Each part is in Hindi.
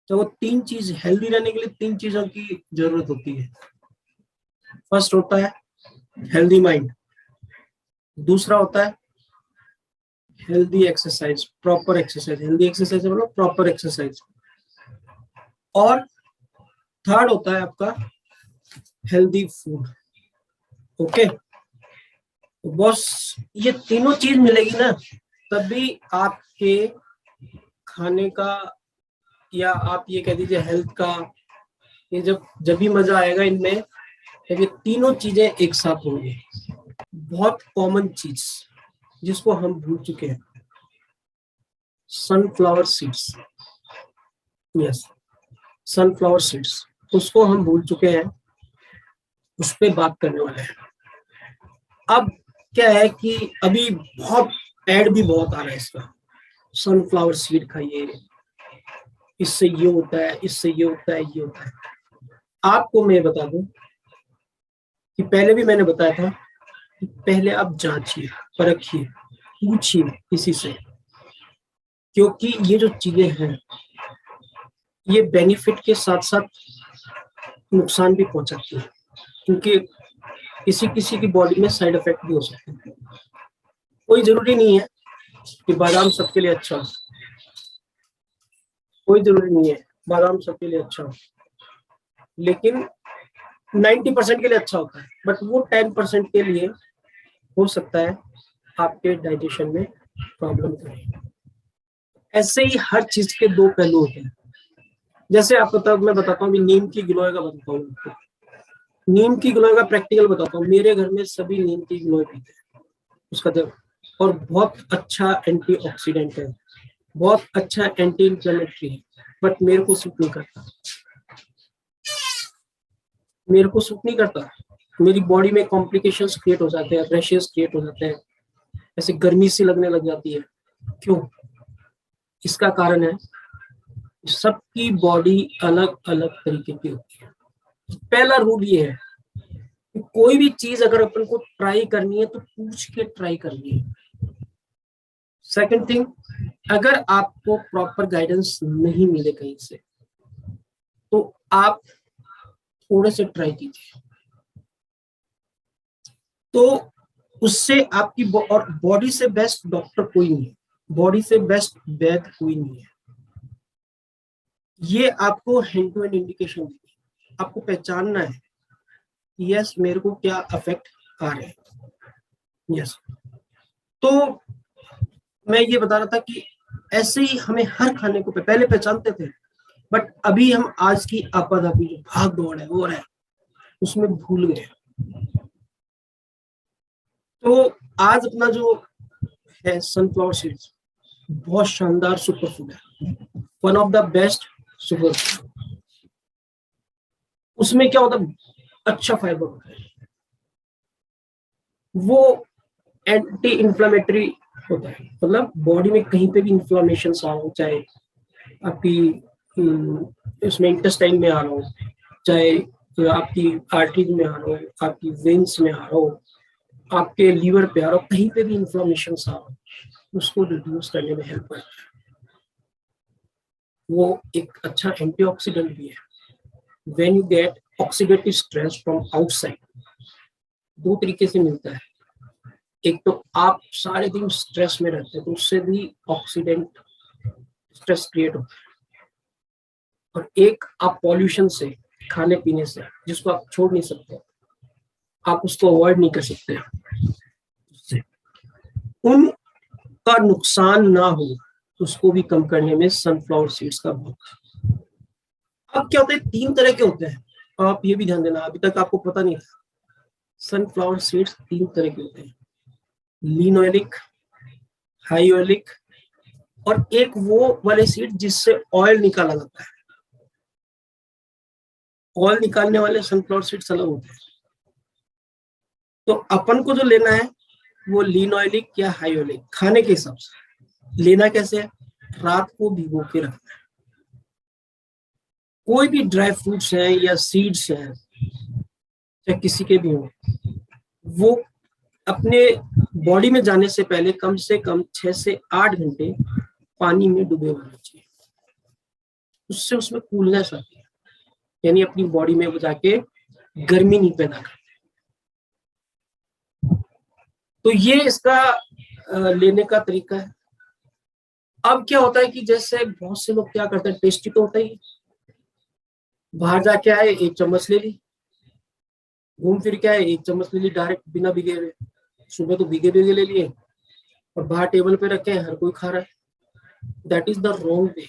तो वो तीन चीज, हेल्दी रहने के लिए तीन चीजों की जरूरत होती है। फर्स्ट होता है हेल्दी माइंड, दूसरा होता है healthy exercise, proper exercise, healthy exercise मतलब प्रॉपर एक्सरसाइज, और थर्ड होता है आपका हेल्दी फूड। ओके, तो बस ये तीनों चीज मिलेगी ना, तभी आपके खाने का, या आप ये कह दीजिए हेल्थ का, ये जब भी मजा आएगा इनमें, जब ये तीनों चीजें एक साथ होंगी। बहुत कॉमन चीज जिसको हम भूल चुके हैं, sunflower seeds. Yes, sunflower seeds, उसको हम भूल चुके हैं, उस पर बात करने वाले हैं। अब क्या है कि अभी बहुत एड भी बहुत आ रहा है इसका, सनफ्लावर सीड खाइए, इससे ये होता है, इससे ये होता है, ये होता है। आपको मैं बता दूं कि पहले भी मैंने बताया था कि पहले आप जांचिए, परखिए, पूछिए किसी से, क्योंकि ये जो चीजें हैं ये बेनिफिट के साथ साथ नुकसान भी पहुंचाती है, क्योंकि किसी किसी की बॉडी में साइड इफेक्ट भी हो सकते हैं। कोई जरूरी नहीं है कि बादाम सबके लिए अच्छा हो, कोई जरूरी नहीं है बादाम सबके लिए अच्छा हो, लेकिन 90% के लिए अच्छा होता है, बट वो 10% के लिए हो सकता है आपके डाइजेशन में प्रॉब्लम करे। ऐसे ही हर चीज के दो पहलू होते हैं। जैसे आप मैं बताता हूँ, नीम की गिलोय का बताता हूँ आपको। नीम की गिलोय का प्रैक्टिकल बताता हूँ। मेरे घर में सभी नीम की गिलोय पीते हैं, उसका जब, और बहुत अच्छा एंटीऑक्सीडेंट है, बहुत अच्छा एंटी इंफ्लेमेटरी है, बट मेरे को सूट नहीं करता, मेरे को सूट नहीं करता। मेरी बॉडी में कॉम्प्लिकेशंस क्रिएट हो जाते हैं, रैशेस क्रिएट हो जाते हैं, ऐसे गर्मी सी लगने लग जाती है। क्यों? इसका कारण है सबकी बॉडी अलग अलग तरीके की होती है। पहला रूल ये है कि कोई भी चीज अगर अपन को ट्राई करनी है तो पूछ के ट्राई करनी है। सेकंड थिंग, अगर आपको प्रॉपर गाइडेंस नहीं मिले कहीं से, तो आप थोड़े से ट्राई कीजिए, तो उससे आपकी और बॉडी से बेस्ट डॉक्टर कोई नहीं है, बॉडी से बेस्ट वैद्य कोई नहीं है। ये आपको हैंड टू हैंड इंडिकेशन देगी, आपको पहचानना है यस मेरे को क्या अफेक्ट आ रहे हैं। यस, तो मैं ये बता रहा था कि ऐसे ही हमें हर खाने को पहले पहचानते थे, बट अभी हम आज की आपाधापी जो भाग दौड़ है वो है, उसमें भूल गए। तो आज अपना जो है सनफ्लावर सीड्स बहुत शानदार सुपर फूड है, one of the best super food. उसमें क्या होता है, अच्छा फाइबर होता है, वो एंटी इंफ्लेमेटरी होता है, मतलब बॉडी में कहीं पे भी इंफ्लेमेशन आ हो, चाहे आपकी इसमें इंटेस्टाइन में आ रहा हो, चाहे आपकी आर्टरीज में आ रहा हो, आपकी वेन्स में आ रहा हो, आपके लीवर पे आ रहा हो, कहीं पे भी इंफ्लेमेशन आ रहा हो, उसको रिड्यूस करने में हेल्प करता है। वो एक अच्छा एंटीऑक्सीडेंट भी है। When you get oxidative stress from outside, दो तरीके से मिलता है। एक तो आप सारे दिन स्ट्रेस में रहते हैं, तो उससे भी ऑक्सीडेंट स्ट्रेस क्रिएट होता है, और एक आप पॉल्यूशन से, खाने पीने से, जिसको आप छोड़ नहीं सकते, आप उसको अवॉइड नहीं कर सकते, उससे उनका नुकसान ना हो उसको भी कम करने में सनफ्लावर सीड्स का बहुत। अब क्या होता है, तीन तरह के होते हैं, आप ये भी ध्यान देना, अभी तक आपको पता नहीं था, सनफ्लावर सीड्स तीन तरह के होते हैं, लीन ऑयलिक, हाई ऑयलिक, और एक वो वाले सीड जिससे ऑयल निकाला जाता है। ऑयल निकालने वाले सनफ्लावर सीड्स अलग होते हैं। तो अपन को जो लेना है वो लीन ऑयलिक या हाई ऑयलिक, खाने के हिसाब से लेना कैसे है, रात को भिगो के रखना है। कोई भी ड्राई फ्रूट्स हैं या सीड्स हैं, चाहे किसी के भी हो, वो अपने बॉडी में जाने से पहले कम से कम 6 से 8 घंटे पानी में डूबे होना चाहिए। उससे उसमें कूलनेस आती है, यानी अपनी बॉडी में वो जाके गर्मी नहीं पैदा करते। तो ये इसका लेने का तरीका है। अब क्या होता है कि जैसे बहुत से लोग क्या करते हैं, टेस्टी तो होता ही, बाहर जाके आए, एक चम्मच ले ली, घूम फिर के आए, एक चम्मच ले ली डायरेक्ट बिना भिगे हुए। सुबह तो भीगे भीगे ले लिए और बाहर टेबल पे रखे हैं, हर कोई खा रहा है। That is the wrong way,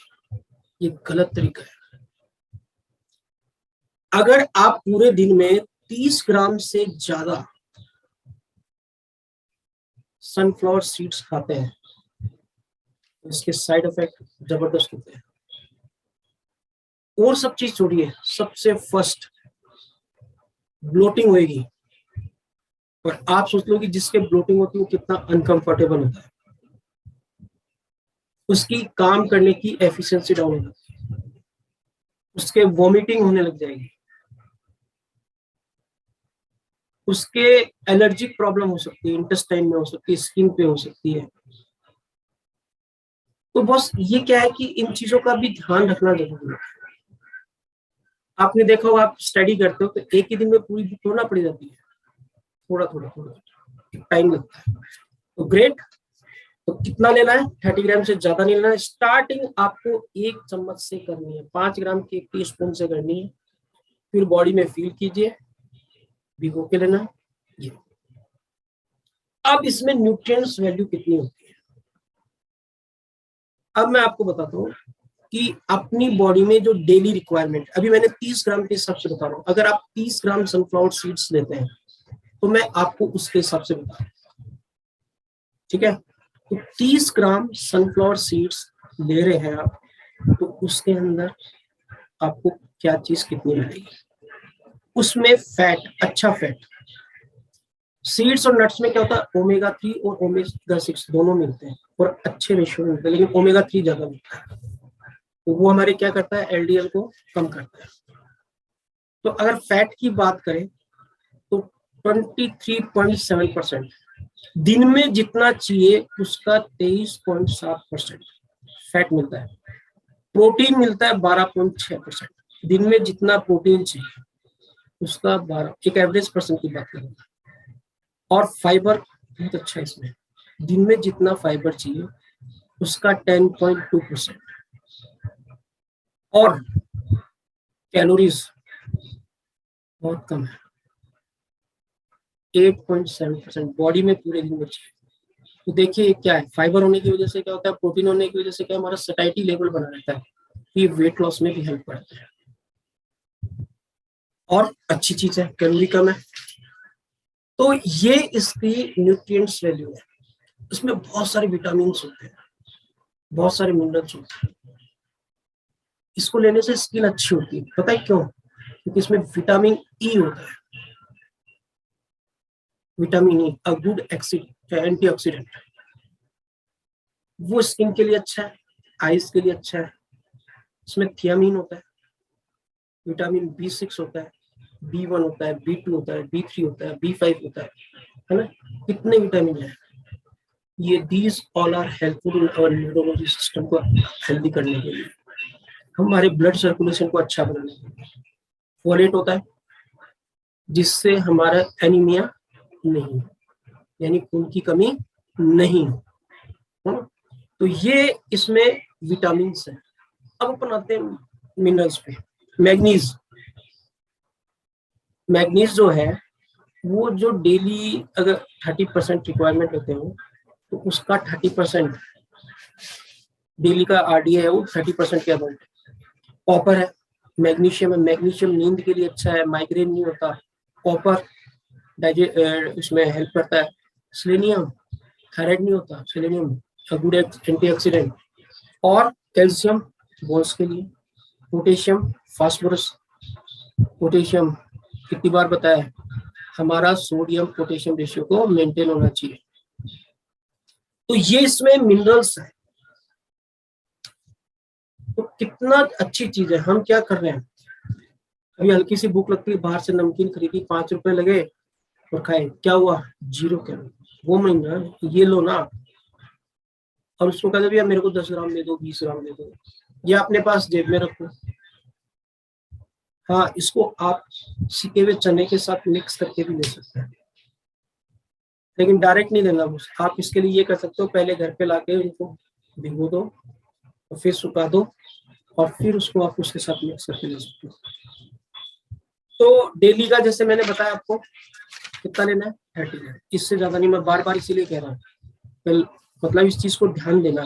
ये गलत तरीका है। अगर आप पूरे दिन में 30 ग्राम से ज्यादा सनफ्लावर सीड्स खाते हैं, इसके साइड इफेक्ट जबरदस्त होते हैं। और सब चीज छोड़िए, सबसे फर्स्ट ब्लोटिंग होगी। और आप सोच लो कि जिसके ब्लोटिंग होती है वो कितना अनकंफर्टेबल होता है, उसकी काम करने की एफिशिएंसी डाउन हो जाती है, उसके वॉमिटिंग होने लग जाएगी, उसके एलर्जिक प्रॉब्लम हो सकती है, इंटेस्टाइन में हो सकती है, स्किन पे हो सकती है। तो बस ये क्या है कि इन चीजों का भी ध्यान रखना जरूरी है। आपने देखा होगा, आप स्टडी करते हो तो एक ही दिन में पूरी बुक थोड़ा पड़ी जाती है, थोड़ा थोड़ा थोड़ा टाइम लगता है। तो ग्रेट, तो कितना लेना है, 30 ग्राम से ज्यादा नहीं लेना है। स्टार्टिंग आपको 1 चम्मच से करनी है, 5 ग्राम की 1 टीस्पून से करनी है। फिर बॉडी में फील कीजिए, भिगो के लेना ये। अब इसमें न्यूट्रिएंट्स वैल्यू कितनी होती है, अब मैं आपको बताता हूँ कि अपनी बॉडी में जो डेली रिक्वायरमेंट, अभी मैंने 30 ग्राम के हिसाब से बता रहा हूँ। अगर आप 30 ग्राम सनफ्लावर सीड्स लेते हैं तो मैं आपको उसके हिसाब से बता रहा हूँ, ठीक है। तो 30 ग्राम सनफ्लावर सीड्स ले रहे हैं आप, तो उसके अंदर आपको क्या चीज कितनी मिलेगी, उसमें फैट, अच्छा फैट। सीड्स और नट्स में क्या होता है, ओमेगा 3 और ओमेगा 6 दोनों मिलते हैं और अच्छे रेशियो में मिलते हैं, लेकिन ओमेगा 3 ज्यादा मिलता है। तो वो हमारे क्या करता है, एलडीएल को कम करता है। तो अगर फैट की बात करें तो 23.7%, दिन में जितना चाहिए उसका 23.7% फैट मिलता है। प्रोटीन मिलता है 12.6%, दिन में जितना प्रोटीन चाहिए उसका 12, एक एवरेज पर्सन की बात करें। और फाइबर बहुत अच्छा है इसमें, दिन में जितना फाइबर चाहिए उसका 10.2%। और कैलोरीज बहुत कम है, 8.7% बॉडी में पूरे दिन में चाहिए। तो देखिए क्या है, फाइबर होने की वजह से क्या होता है, प्रोटीन होने की वजह से क्या, हमारा सैटिस्फैक्टी लेवल बना रहता है, तो ये वेट लॉस में भी हेल्प करता है। और अच्छी चीज है, कैलोरी कम है। तो ये इसकी न्यूट्रिएंट्स वैल्यू है। इसमें बहुत सारे विटामिन होते हैं, बहुत सारे मिनरल्स होते हैं। इसको लेने से स्किन अच्छी होती है, पता है क्यों, क्योंकि इसमें विटामिन ई होता है। Vitamin E a good antioxidant, वो स्किन के लिए अच्छा है, आईज के लिए अच्छा है। इसमें थियामिन होता है, विटामिन B6 होता है, B1 होता है, B2 होता है, B3 होता है, B5 होता है ना। कितने विटामिन है ये, these all are helpful in our neurology system को हेल्दी करने के लिए, हमारे ब्लड सर्कुलेशन को अच्छा बनाने के लिए। फोलेट होता है जिससे हमारा एनीमिया नहीं, यानी खून की कमी नहीं हो। तो ये इसमें विटामिन है। अब अपन आते हैं मिनरल्स पे। मैग्नीज, मैग्नीज जो है वो जो डेली अगर 30% रिक्वायरमेंट लेते हो तो उसका 30% डेली का आरडीए है, वो 30% के अबाउट। कॉपर है, मैग्नीशियम है, मैग्नीशियम नींद के लिए अच्छा है, माइग्रेन नहीं होता। कॉपर उसमें हेल्प करता है। सेलेनियम, थायराइड नहीं होता, सेलेनियम गुड एंटीऑक्सीडेंट। और कैल्शियम बोन्स के लिए। Potassium, phosphorus. पोटेशियम कितनी बार बताया, हमारा सोडियम पोटेशियम रेशियो को मेंटेन होना चाहिए। तो ये इसमें मिनरल्स है। तो कितना अच्छी चीज है। हम क्या कर रहे हैं, अभी हल्की सी भूख लगती है, बाहर से नमकीन खरीदी, 5 रुपए लगे और खाए, क्या हुआ, 0 कैलोरी। वो महंगा, ये लो ना। और उसको कहते भैया मेरे को 10 ग्राम दे दो, 20 ग्राम दे दो, या अपने पास जेब में रखो। हाँ, इसको आप सिके हुए चने के साथ मिक्स करके भी ले सकते हैं, लेकिन डायरेक्ट नहीं लेना। आप इसके लिए ये कर सकते हो, पहले घर पे लाके उनको भिगो दो और फिर सुखा दो और फिर उसको आप उसके साथ मिक्स करके ले सकते हो। तो डेली का जैसे मैंने बताया आपको कितना लेना है, 30 ग्राम, इससे ज्यादा नहीं। मैं बार बार इसीलिए कह रहा हूँ, मतलब इस चीज को ध्यान देना।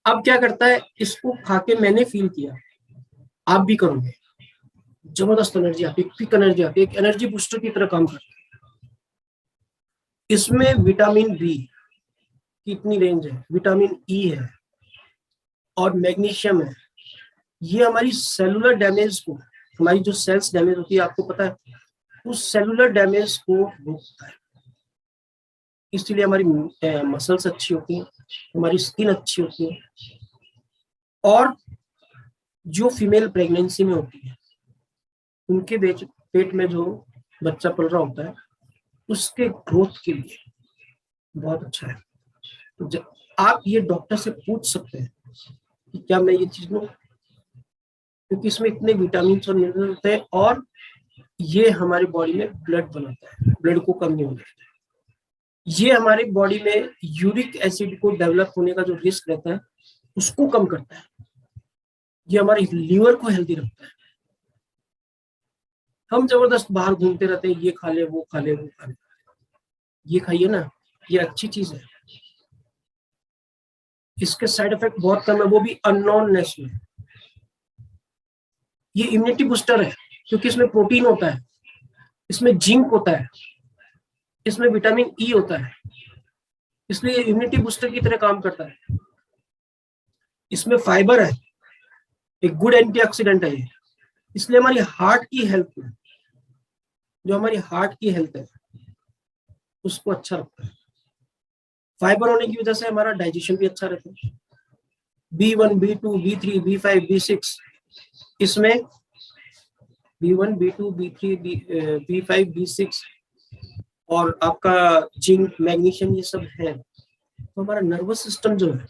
अब क्या करता है, इसको खा के मैंने फील किया, आप भी करोगे, जबरदस्त एनर्जी आती है, क्विक एनर्जी आती है, एक एनर्जी बूस्टर की तरह काम करता है। इसमें विटामिन बी की इतनी रेंज है, विटामिन ई है और मैग्नीशियम है। ये हमारी सेलुलर डैमेज को, हमारी जो सेल्स डैमेज होती है, आपको पता है, उस सेलुलर डैमेज को रोकता है। इसलिए हमारी मसल्स अच्छी होती हैं, हमारी स्किन अच्छी होती है। और जो फीमेल प्रेगनेंसी में होती है, उनके पेट में जो बच्चा पल रहा होता है, उसके ग्रोथ के लिए बहुत अच्छा है। तो आप ये डॉक्टर से पूछ सकते हैं कि क्या मैं ये चीज लूं, क्योंकि इसमें इतने विटामिन और मिनरल होते हैं और ये हमारी बॉडी में ब्लड बनाता है, ब्लड को कम नहीं होने देता है। ये हमारी बॉडी में यूरिक एसिड को डेवलप होने का जो रिस्क रहता है उसको कम करता है। ये हमारे लीवर को हेल्दी रखता है। हम जबरदस्त बाहर घूमते रहते हैं, ये खा ले वो खा ले वो खा ले, ये खाइए ना, ये अच्छी चीज है। इसके साइड इफेक्ट बहुत कम है, वो भी अननोननेस में। ये इम्यूनिटी बूस्टर है क्योंकि इसमें प्रोटीन होता है, इसमें जिंक होता है, इसमें विटामिन ई होता है, इसलिए इम्यूनिटी बूस्टर की तरह काम करता है। इसमें फाइबर है, एक गुड एंटीऑक्सीडेंट है ये, इसलिए हमारी हार्ट की हेल्थ में, जो हमारी हार्ट की हेल्थ है उसको अच्छा रखता है। फाइबर होने की वजह से हमारा डाइजेशन भी अच्छा रहता है। B1, B2, B3, B5, B6, इसमें B1, B2, B3, B5, B6 और आपका जिंक, मैग्नीशियम, ये सब है। तो हमारा नर्वस सिस्टम जो है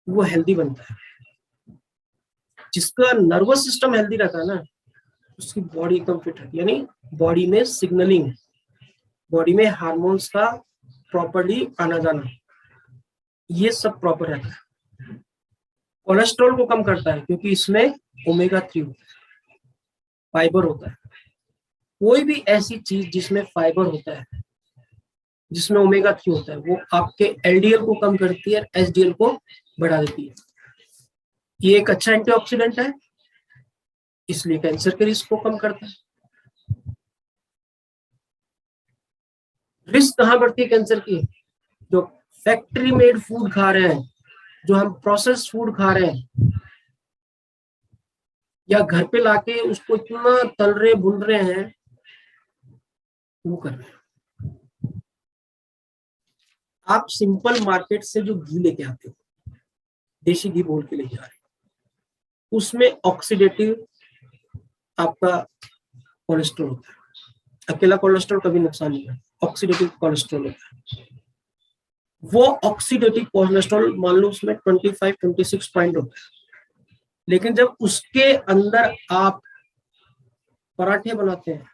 वो हेल्दी बनता है। जिसका नर्वस सिस्टम हेल्दी रहता है ना, उसकी बॉडी एकदम फिट रहती है, यानी बॉडी में सिग्नलिंग, बॉडी में हार्मोन्स का प्रॉपर्ली आना जाना, ये सब प्रॉपर रहता है। कोलेस्ट्रॉल को कम करता है क्योंकि इसमें ओमेगा 3 होता है, फाइबर होता है। कोई भी ऐसी चीज जिसमें फाइबर होता है, जिसमें ओमेगा 3 होता है, वो आपके LDL को कम करती है और HDL को बढ़ा देती है। ये एक अच्छा एंटीऑक्सीडेंट है, इसलिए कैंसर के रिस्क को कम करता है। रिस्क कहाँ बढ़ती है कैंसर की? जो फैक्ट्री मेड फूड खा रहे हैं, जो हम प्रोसेस फूड खा रहे हैं, या घर पे लाके उसको इतना तल रहे भून रहे हैं, वो कर रहे हैं। आप सिंपल मार्केट से जो घी लेके आते हो, देशी घी बोल के लेके आ रहे हो, उसमें ऑक्सीडेटिव आपका कोलेस्ट्रॉल होता है। अकेला कोलेस्ट्रॉल कभी नुकसान नहीं करता, ऑक्सीडेटिव कोलेस्ट्रॉल होता है। वो ऑक्सीडेटिव कोलेस्ट्रॉल मान लो उसमें 25-26 पॉइंट होता है, लेकिन जब उसके अंदर आप पराठे बनाते हैं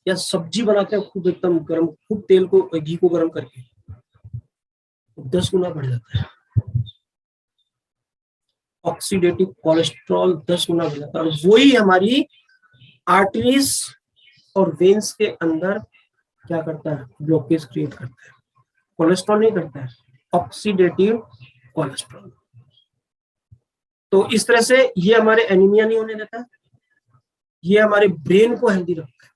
या सब्जी बनाते हैं खूब एकदम गर्म, खूब तेल को, घी को गर्म करके, 10 गुना बढ़ जाता है। ऑक्सीडेटिव कोलेस्ट्रॉल 10 गुना बढ़ जाता है, और वही हमारी आर्टरीज और वेन्स के अंदर क्या करता है, ब्लॉकेज क्रिएट करता है। कोलेस्ट्रॉल नहीं करता है, ऑक्सीडेटिव कोलेस्ट्रॉल। तो इस तरह से ये हमारे एनीमिया नहीं होने देता, ये हमारे ब्रेन को हेल्दी रखता है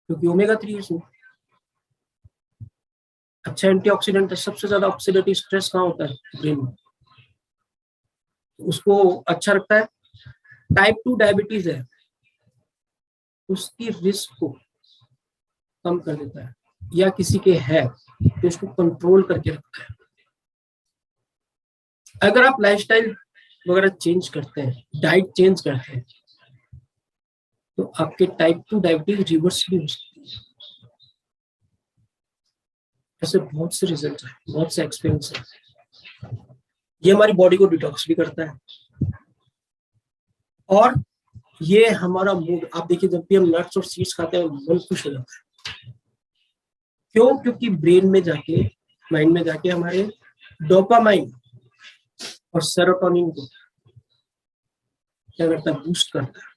क्योंकि ओमेगा 3 इसमें अच्छा एंटीऑक्सीडेंट है। सबसे ज्यादा ऑक्सीडेटिव स्ट्रेस कहाँ होता है? ब्रेन में, उसको अच्छा रखता है। टाइप 2 डायबिटीज है, उसकी रिस्क को कम कर देता है, या किसी के है तो उसको कंट्रोल करके रखता है। अगर आप लाइफस्टाइल वगैरह चेंज करते हैं, डाइट चेंज करते हैं, तो आपके टाइप 2 डायबिटीज रिवर्स भी हो सकती है। ऐसे बहुत से रिजल्ट है, बहुत से एक्सपीरियंस है। ये हमारी बॉडी को डिटॉक्स भी करता है और ये हमारा मूड, आप देखिए जब भी हम नट्स और सीड्स खाते हैं मन खुश हो जाता है। क्यों? क्योंकि ब्रेन में जाके, माइंड में जाके हमारे डोपामाइन और सेरोटोनिन को क्या करता है? बूस्ट करता है।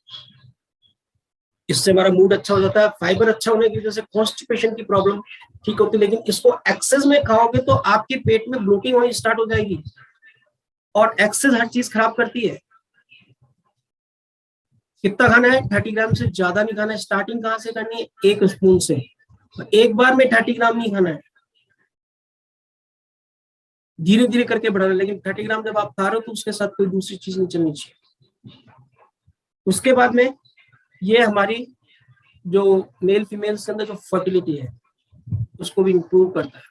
इससे हमारा मूड अच्छा हो जाता है। फाइबर अच्छा होने की वजह से कॉन्स्टिपेशन की प्रॉब्लम ठीक होती है, लेकिन इसको एक्सेस में खाओगे तो आपके पेट में ब्लोटिंग होनी स्टार्ट हो जाएगी और एक्सेस हर चीज खराब करती है। कितना खाना है? 30 ग्राम से ज्यादा नहीं खाना है। स्टार्टिंग कहां से करनी है? 1 स्पून से। एक बार में 30 ग्राम नहीं खाना है, धीरे धीरे करके बढ़ाना है। लेकिन 30 ग्राम जब आप खा रहे हो तो उसके साथ कोई दूसरी चीज नहीं चलनी चाहिए। उसके बाद में ये हमारी जो मेल फीमेल के अंदर जो फर्टिलिटी है उसको भी इम्प्रूव करता है,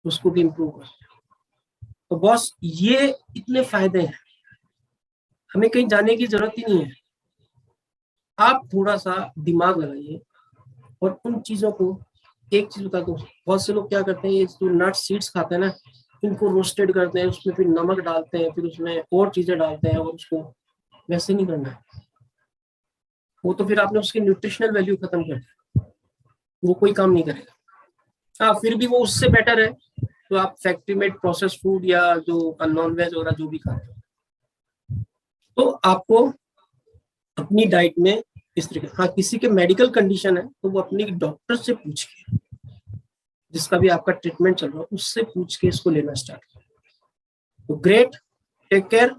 उसको भी इम्प्रूव करता है। तो बॉस ये इतने फायदे हैं, हमें कहीं जाने की जरूरत ही नहीं है। आप थोड़ा सा दिमाग लगाइए और उन चीजों को, एक चीज बता दो, बहुत से लोग क्या करते हैं, ये जो नट सीड्स खाते हैं ना, इनको रोस्टेड करते हैं, उसमें फिर नमक डालते हैं, फिर उसमें और चीजें डालते हैं और उसको, वैसे नहीं करना है। वो तो फिर आपने उसकी न्यूट्रिशनल वैल्यू खत्म कर दी, वो कोई काम नहीं करेगा। हाँ, फिर भी वो उससे बेटर है तो आप फैक्ट्री मेड प्रोसेस फूड या जो नॉन वेज वगैरह जो भी खाते हो। तो आपको अपनी डाइट में इस तरीके, हाँ किसी के मेडिकल कंडीशन है तो वो अपनी डॉक्टर से पूछ के, जिसका भी आपका ट्रीटमेंट चल रहा है उससे पूछ के इसको लेना स्टार्ट करें। तो ग्रेट, टेक केयर।